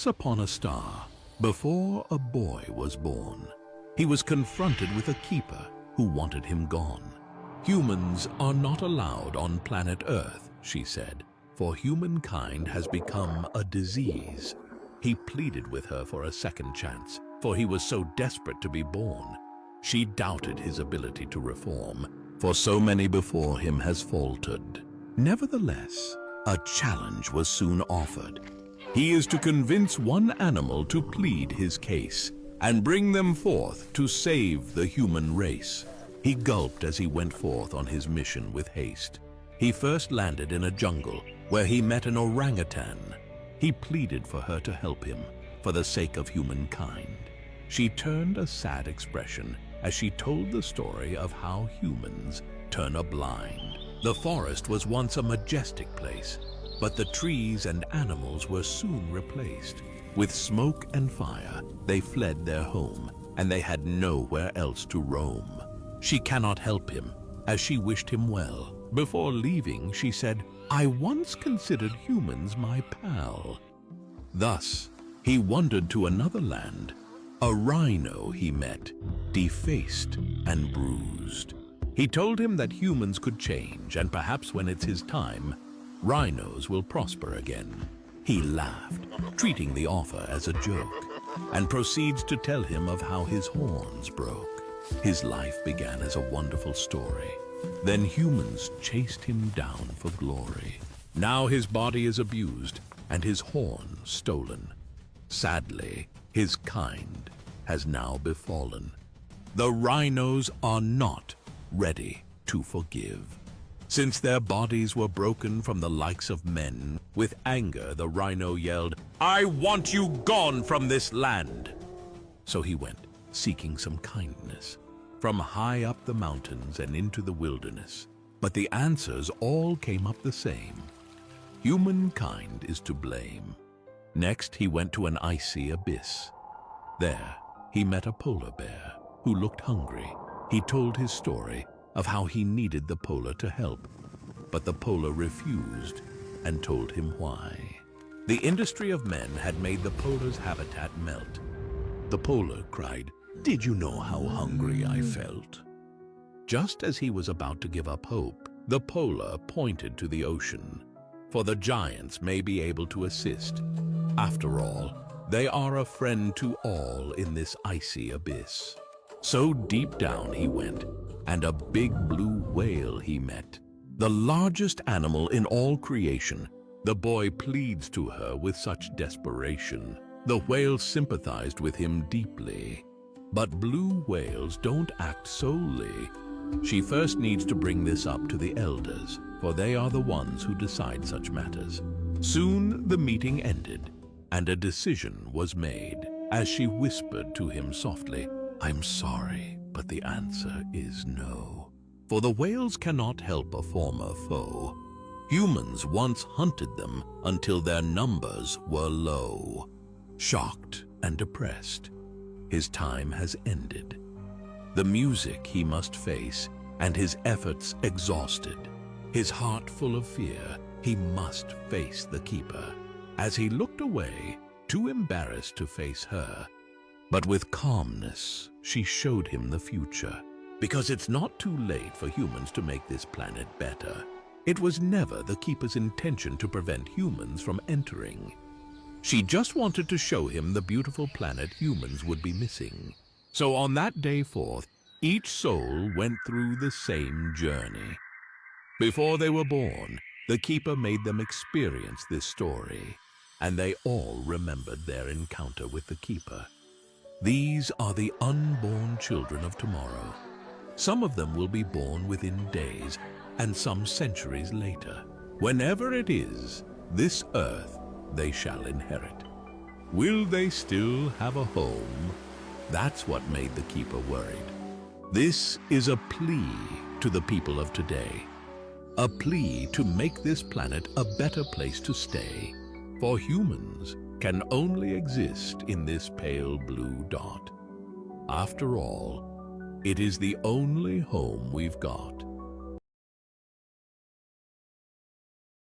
Once upon a star, before a boy was born, he was confronted with a keeper who wanted him gone. Humans are not allowed on planet Earth, she said, for humankind has become a disease. He pleaded with her for a second chance, for he was so desperate to be born. She doubted his ability to reform, for so many before him has faltered. Nevertheless, a challenge was soon offered. He is to convince one animal to plead his case and bring them forth to save the human race. He gulped as he went forth on his mission with haste. He first landed in a jungle where he met an orangutan. He pleaded for her to help him for the sake of humankind. She turned a sad expression as she told the story of how humans turn a blind. The forest was once a majestic place, but the trees and animals were soon replaced. With smoke and fire, they fled their home, and they had nowhere else to roam. She cannot help him, as she wished him well. Before leaving, she said, "I once considered humans my pal." Thus, he wandered to another land. A rhino he met, defaced and bruised. He told him that humans could change, and perhaps when it's his time, rhinos will prosper again. He laughed, treating the offer as a joke, and proceeds to tell him of how his horns broke. His life began as a wonderful story. Then humans chased him down for glory. Now his body is abused and his horn stolen. Sadly, his kind has now befallen. The rhinos are not ready to forgive. Since their bodies were broken from the likes of men, with anger the rhino yelled, "I want you gone from this land!" So he went, seeking some kindness, from high up the mountains and into the wilderness. But the answers all came up the same. Humankind is to blame. Next, he went to an icy abyss. There, he met a polar bear who looked hungry. He told his story of how he needed the polar to help, but the polar refused and told him why. The industry of men had made the polar's habitat melt. The polar cried, "Did you know how hungry I felt?" Just as he was about to give up hope, the polar pointed to the ocean, for the giants may be able to assist. After all, they are a friend to all in this icy abyss. So deep down he went, and a big blue whale he met, the largest animal in all creation. The boy pleads to her with such desperation. The whale sympathized with him deeply. But blue whales don't act solely. She first needs to bring this up to the elders, for they are the ones who decide such matters. Soon the meeting ended, and a decision was made, as she whispered to him softly, "I'm sorry, but the answer is no." For the whales cannot help a former foe. Humans once hunted them until their numbers were low. Shocked and depressed, his time has ended. The music he must face, and his efforts exhausted. His heart full of fear, he must face the keeper. As he looked away, too embarrassed to face her, but with calmness, she showed him the future. Because it's not too late for humans to make this planet better. It was never the keeper's intention to prevent humans from entering. She just wanted to show him the beautiful planet humans would be missing. So on that day forth, each soul went through the same journey. Before they were born, the keeper made them experience this story, and they all remembered their encounter with the keeper. These are the unborn children of tomorrow. Some of them will be born within days, and some centuries later. Whenever it is, this earth they shall inherit. Will they still have a home? That's what made the keeper worried. This is a plea to the people of today. A plea to make this planet a better place to stay. For humans can only exist in this pale blue dot. After all, it is the only home we've got.